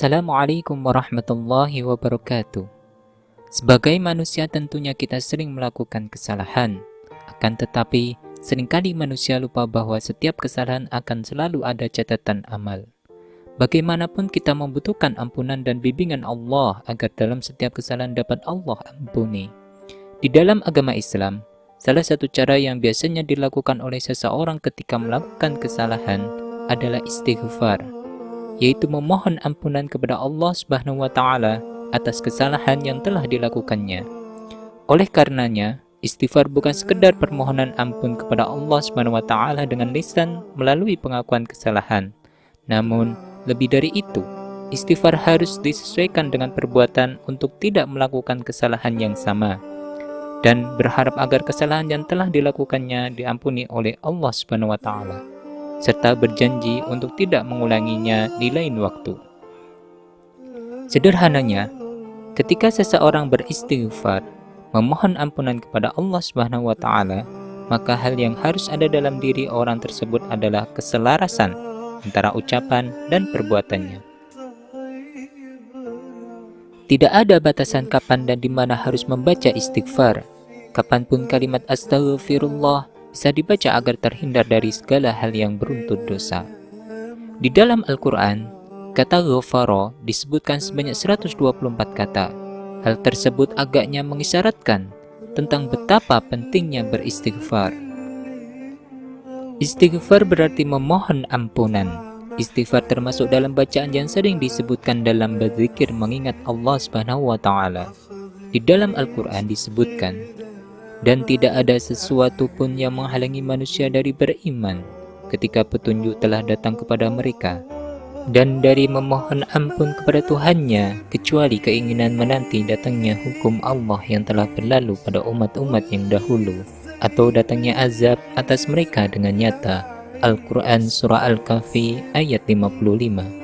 Assalamualaikum warahmatullahi wabarakatuh. Sebagai manusia tentunya kita sering melakukan kesalahan. Akan tetapi, seringkali manusia lupa bahwa setiap kesalahan akan selalu ada catatan amal. Bagaimanapun kita membutuhkan ampunan dan bimbingan Allah agar dalam setiap kesalahan dapat Allah ampuni. Di dalam agama Islam, salah satu cara yang biasanya dilakukan oleh seseorang ketika melakukan kesalahan adalah istighfar, yaitu memohon ampunan kepada Allah Subhanahu wa Ta'ala atas kesalahan yang telah dilakukannya. Oleh karenanya, istighfar bukan sekedar permohonan ampun kepada Allah Subhanahu wa Ta'ala dengan lisan melalui pengakuan kesalahan, namun lebih dari itu, istighfar harus disesuaikan dengan perbuatan untuk tidak melakukan kesalahan yang sama dan berharap agar kesalahan yang telah dilakukannya diampuni oleh Allah Subhanahu wa Ta'ala, serta berjanji untuk tidak mengulanginya di lain waktu. Sederhananya, ketika seseorang beristighfar, memohon ampunan kepada Allah Subhanahu wa Ta'ala, maka hal yang harus ada dalam diri orang tersebut adalah keselarasan antara ucapan dan perbuatannya. Tidak ada batasan kapan dan di mana harus membaca istighfar. Kapanpun kalimat astaghfirullah bisa dibaca agar terhindar dari segala hal yang beruntut dosa. Di dalam Al-Quran, kata ghafara disebutkan sebanyak 124 kata. Hal tersebut agaknya mengisyaratkan tentang betapa pentingnya beristighfar. Istighfar berarti memohon ampunan. Istighfar termasuk dalam bacaan yang sering disebutkan dalam berzikir mengingat Allah Subhanahu wa Ta'ala. Di dalam Al-Quran disebutkan, dan tidak ada sesuatu pun yang menghalangi manusia dari beriman ketika petunjuk telah datang kepada mereka, dan dari memohon ampun kepada Tuhannya, kecuali keinginan menanti datangnya hukum Allah yang telah berlalu pada umat-umat yang dahulu, atau datangnya azab atas mereka dengan nyata. Al-Quran Surah Al-Kahfi ayat 55.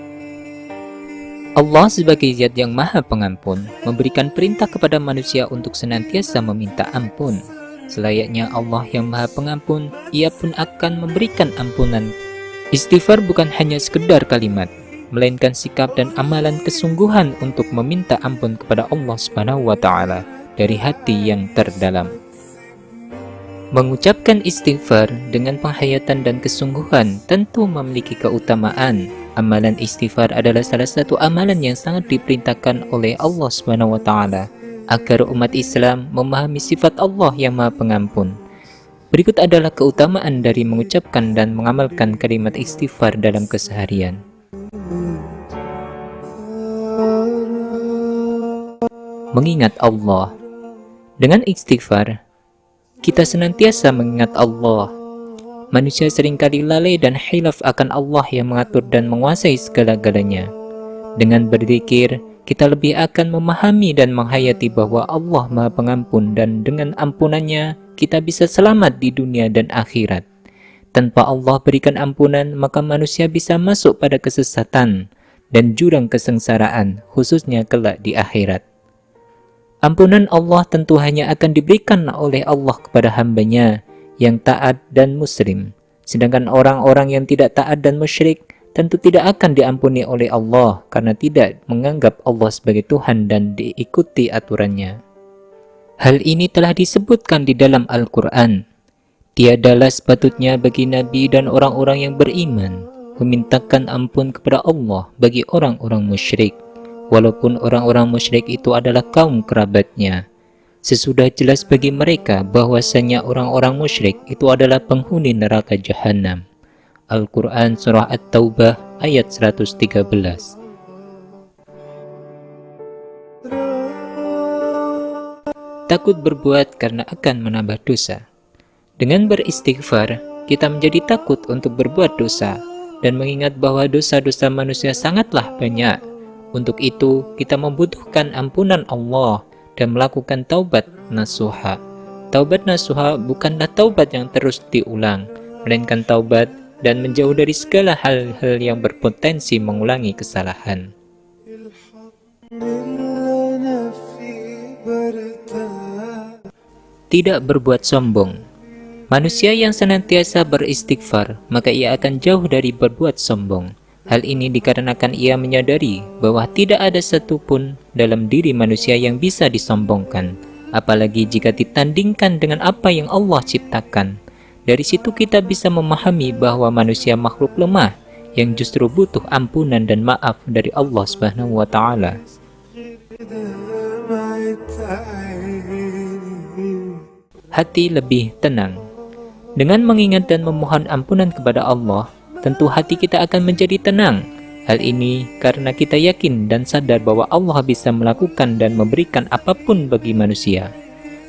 Allah sebagai zat yang maha pengampun memberikan perintah kepada manusia untuk senantiasa meminta ampun. Selayaknya Allah yang maha pengampun, ia pun akan memberikan ampunan. Istighfar bukan hanya sekedar kalimat, melainkan sikap dan amalan kesungguhan untuk meminta ampun kepada Allah Subhanahu wa Ta'ala dari hati yang terdalam. Mengucapkan istighfar dengan penghayatan dan kesungguhan tentu memiliki keutamaan. Amalan istighfar adalah salah satu amalan yang sangat diperintahkan oleh Allah Subhanahu wa Ta'ala agar umat Islam memahami sifat Allah yang Maha Pengampun. Berikut adalah keutamaan dari mengucapkan dan mengamalkan kalimat istighfar dalam keseharian. Mengingat Allah. Dengan istighfar, kita senantiasa mengingat Allah. Manusia seringkali lalai dan hilaf akan Allah yang mengatur dan menguasai segala-galanya. Dengan berzikir, kita lebih akan memahami dan menghayati bahwa Allah Maha Pengampun dan dengan ampunannya kita bisa selamat di dunia dan akhirat. Tanpa Allah berikan ampunan, maka manusia bisa masuk pada kesesatan dan jurang kesengsaraan, khususnya kelak di akhirat. Ampunan Allah tentu hanya akan diberikan oleh Allah kepada hambanya yang taat dan muslim. Sedangkan orang-orang yang tidak taat dan musyrik tentu tidak akan diampuni oleh Allah karena tidak menganggap Allah sebagai Tuhan dan diikuti aturannya. Hal ini telah disebutkan di dalam Al-Quran. Tiadalah sepatutnya bagi Nabi dan orang-orang yang beriman memintakan ampun kepada Allah bagi orang-orang musyrik, walaupun orang-orang musyrik itu adalah kaum kerabatnya. Sesudah jelas bagi mereka bahwasanya orang-orang musyrik itu adalah penghuni neraka Jahannam. Al-Quran Surah At-Taubah ayat 113. Takut berbuat karena akan menambah dosa. Dengan beristighfar, kita menjadi takut untuk berbuat dosa dan mengingat bahwa dosa-dosa manusia sangatlah banyak. Untuk itu, kita membutuhkan ampunan Allah dan melakukan taubat nasuha. Taubat nasuha bukanlah taubat yang terus diulang, melainkan taubat dan menjauh dari segala hal-hal yang berpotensi mengulangi kesalahan. Tidak berbuat sombong. Manusia yang senantiasa beristighfar, maka ia akan jauh dari berbuat sombong. Hal ini dikarenakan ia menyadari bahwa tidak ada satupun dalam diri manusia yang bisa disombongkan, apalagi jika ditandingkan dengan apa yang Allah ciptakan. Dari situ kita bisa memahami bahwa manusia makhluk lemah yang justru butuh ampunan dan maaf dari Allah Subhanahu wa Ta'ala. Hati lebih tenang. Dengan mengingat dan memohon ampunan kepada Allah, tentu hati kita akan menjadi tenang. Hal ini karena kita yakin dan sadar bahwa Allah bisa melakukan dan memberikan apapun bagi manusia.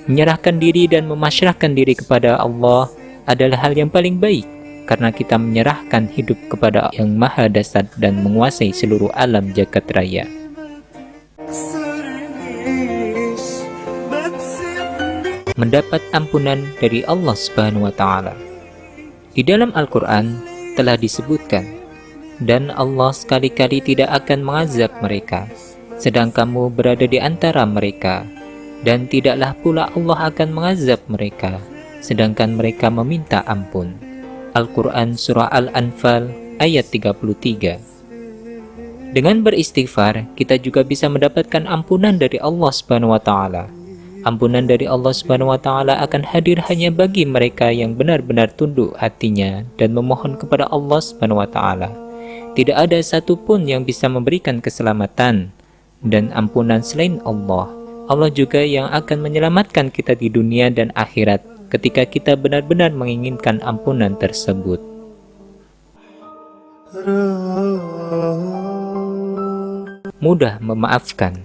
Menyerahkan diri dan memasrahkan diri kepada Allah adalah hal yang paling baik, karena kita menyerahkan hidup kepada Yang Maha Dasar dan menguasai seluruh alam jagat raya. Mendapat ampunan dari Allah Subhanahu wa Ta'ala. Di dalam Al-Quran telah disebutkan, dan Allah sekali-kali tidak akan mengazab mereka sedang kamu berada di antara mereka, dan tidaklah pula Allah akan mengazab mereka sedangkan mereka meminta ampun. Al-Quran Surah Al-Anfal ayat 33. Dengan beristighfar, kita juga bisa mendapatkan ampunan dari Allah Subhanahu wa Ta'ala. Ampunan dari Allah Subhanahu wa Ta'ala akan hadir hanya bagi mereka yang benar-benar tunduk hatinya dan memohon kepada Allah Subhanahu wa Ta'ala. Tidak ada satupun yang bisa memberikan keselamatan dan ampunan selain Allah. Allah juga yang akan menyelamatkan kita di dunia dan akhirat ketika kita benar-benar menginginkan ampunan tersebut. Mudah memaafkan.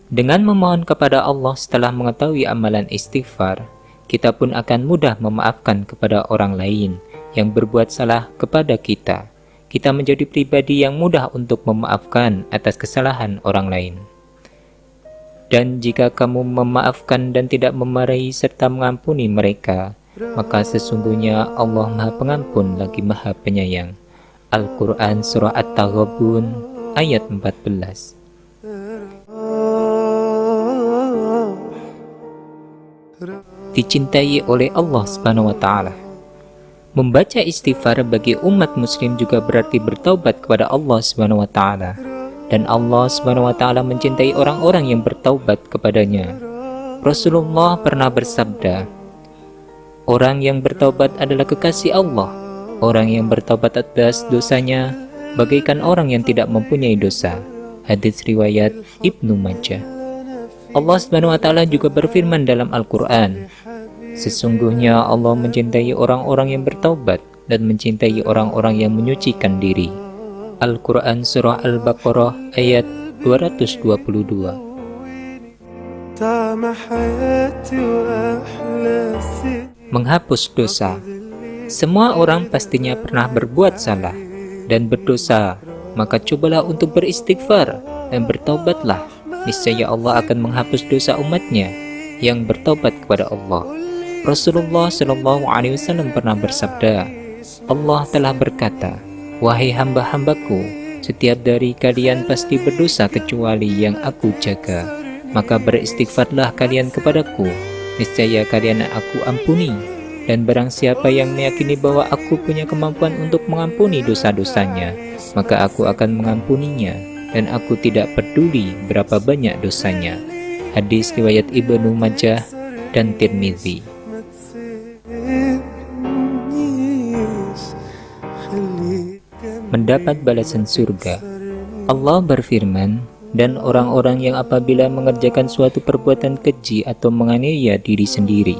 Dengan memohon kepada Allah setelah mengetahui amalan istighfar, kita pun akan mudah memaafkan kepada orang lain yang berbuat salah kepada kita. Kita menjadi pribadi yang mudah untuk memaafkan atas kesalahan orang lain. Dan jika kamu memaafkan dan tidak memarahi serta mengampuni mereka, maka sesungguhnya Allah Maha Pengampun lagi Maha Penyayang. Al-Quran Surah At-Taghabun ayat 14. Dicintai oleh Allah Subhanahu wa Ta'ala. Membaca istighfar bagi umat muslim juga berarti bertaubat kepada Allah Subhanahu wa Ta'ala, dan Allah Subhanahu wa Ta'ala mencintai orang-orang yang bertaubat kepadanya. Rasulullah pernah bersabda, orang yang bertaubat adalah kekasih Allah. Orang yang bertaubat atas dosanya bagaikan orang yang tidak mempunyai dosa. Hadis riwayat Ibnu Majah. Allah Subhanahu wa Ta'ala juga berfirman dalam Al-Quran, sesungguhnya Allah mencintai orang-orang yang bertaubat dan mencintai orang-orang yang menyucikan diri. Al-Quran Surah Al-Baqarah ayat 222. Menghapus dosa. Semua orang pastinya pernah berbuat salah dan berdosa, maka cobalah untuk beristighfar dan bertaubatlah. Niscaya Allah akan menghapus dosa umatnya yang bertaubat kepada Allah. Rasulullah Shallallahu Alaihi Wasallam pernah bersabda, Allah telah berkata, wahai hamba-hambaku, setiap dari kalian pasti berdosa kecuali yang aku jaga. Maka beristighfarlah kalian kepadaku, niscaya kalian aku ampuni. Dan barang siapa yang meyakini bahwa aku punya kemampuan untuk mengampuni dosa-dosanya, maka aku akan mengampuninya. Dan aku tidak peduli berapa banyak dosanya. Hadis riwayat Ibnu Majah dan Tirmizi. Mendapat balasan surga. Allah berfirman, dan orang-orang yang apabila mengerjakan suatu perbuatan keji atau menganiaya diri sendiri,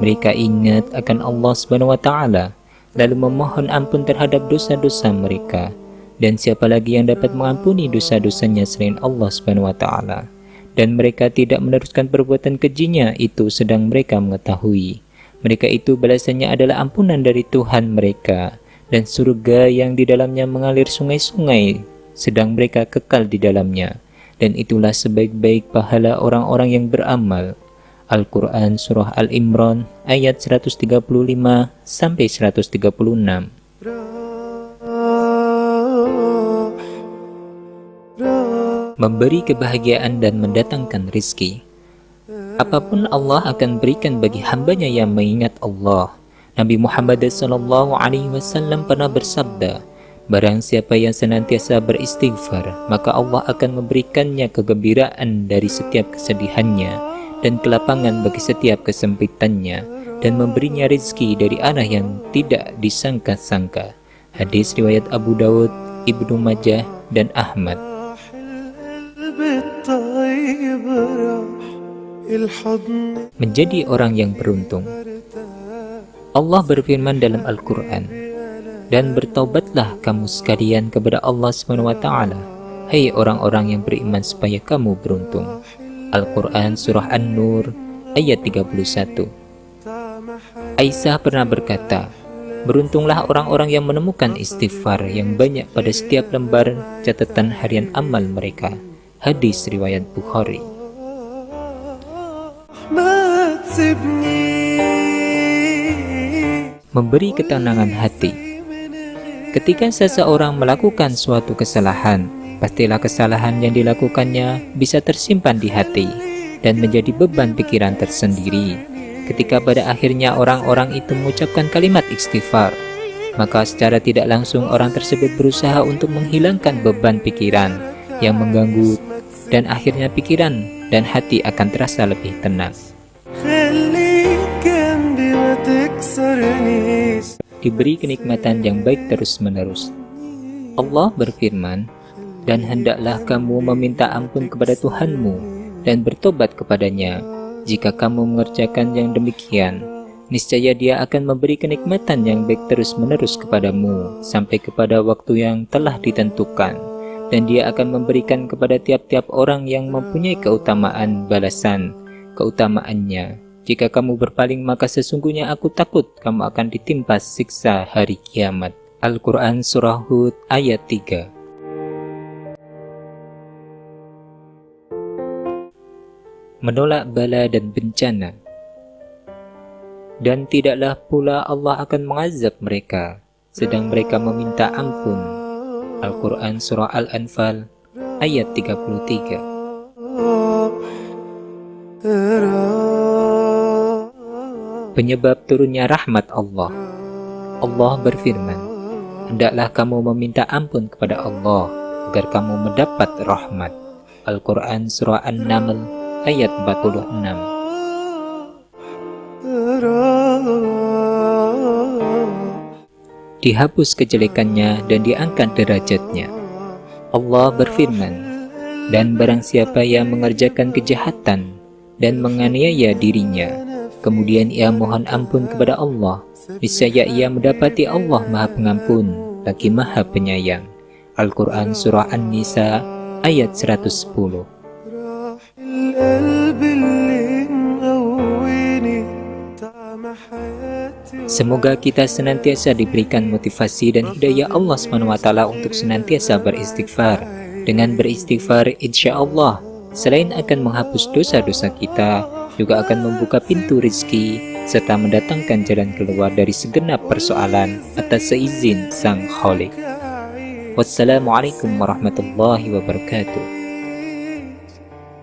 mereka ingat akan Allah Subhanahu wa Ta'ala, lalu memohon ampun terhadap dosa-dosa mereka. Dan siapa lagi yang dapat mengampuni dosa-dosanya selain Allah Subhanahu wa Ta'ala? Dan mereka tidak meneruskan perbuatan kejinya itu sedang mereka mengetahui. Mereka itu balasannya adalah ampunan dari Tuhan mereka, dan surga yang di dalamnya mengalir sungai-sungai, sedang mereka kekal di dalamnya. Dan itulah sebaik-baik pahala orang-orang yang beramal. Al-Quran Surah Al-Imran ayat 135 sampai 136. Memberi kebahagiaan dan mendatangkan rizki. Apapun Allah akan berikan bagi hambanya yang mengingat Allah. Nabi Muhammad SAW pernah bersabda, Barang siapa yang senantiasa beristighfar, maka Allah akan memberikannya kegembiraan dari setiap kesedihannya dan kelapangan bagi setiap kesempitannya, dan memberinya rezeki dari arah yang tidak disangka-sangka. Hadis riwayat Abu Dawud, Ibnu Majah, dan Ahmad. Menjadi orang yang beruntung. Allah berfirman dalam Al-Quran, "Dan bertaubatlah kamu sekalian kepada Allah SWT, hai orang-orang yang beriman, supaya kamu beruntung." Al-Quran Surah An-Nur ayat 31. Aisyah pernah berkata, "Beruntunglah orang-orang yang menemukan istighfar yang banyak pada setiap lembar catatan harian amal mereka." Hadis riwayat Bukhari. Memberi ketenangan hati. Ketika seseorang melakukan suatu kesalahan, pastilah kesalahan yang dilakukannya bisa tersimpan di hati dan menjadi beban pikiran tersendiri. Ketika pada akhirnya orang-orang itu mengucapkan kalimat istighfar, maka secara tidak langsung orang tersebut berusaha untuk menghilangkan beban pikiran yang mengganggu, dan akhirnya pikiran dan hati akan terasa lebih tenang. Diberi kenikmatan yang baik terus-menerus. Allah berfirman, "Dan hendaklah kamu meminta ampun kepada Tuhanmu dan bertobat kepadanya. Jika kamu mengerjakan yang demikian, niscaya Dia akan memberi kenikmatan yang baik terus-menerus kepadamu sampai kepada waktu yang telah ditentukan, dan Dia akan memberikan kepada tiap-tiap orang yang mempunyai keutamaan balasan keutamaannya. Jika kamu berpaling, maka sesungguhnya aku takut kamu akan ditimpa siksa hari kiamat." Al-Quran Surah Hud ayat 3. Menolak bala dan bencana. Dan tidaklah pula Allah akan mengazab mereka sedang mereka meminta ampun. Al-Quran Surah Al-Anfal ayat 33. Penyebab turunnya rahmat Allah. Allah berfirman, "Hendaklah kamu meminta ampun kepada Allah agar kamu mendapat rahmat." Al-Quran Surah An-Naml ayat 46. Dihapus kejelekannya dan diangkat derajatnya. Allah berfirman, "Dan barang siapa yang mengerjakan kejahatan dan menganiaya dirinya, kemudian ia mohon ampun kepada Allah, niscaya ia mendapati Allah Maha Pengampun lagi Maha Penyayang." Al-Quran Surah An-Nisa ayat 110. Semoga kita senantiasa diberikan motivasi dan hidayah Allah SWT untuk senantiasa beristighfar. Dengan beristighfar, insya Allah, selain akan menghapus dosa-dosa kita, juga akan membuka pintu rezeki serta mendatangkan jalan keluar dari segenap persoalan atas seizin Sang Khalik. Wassalamualaikum warahmatullahi wabarakatuh.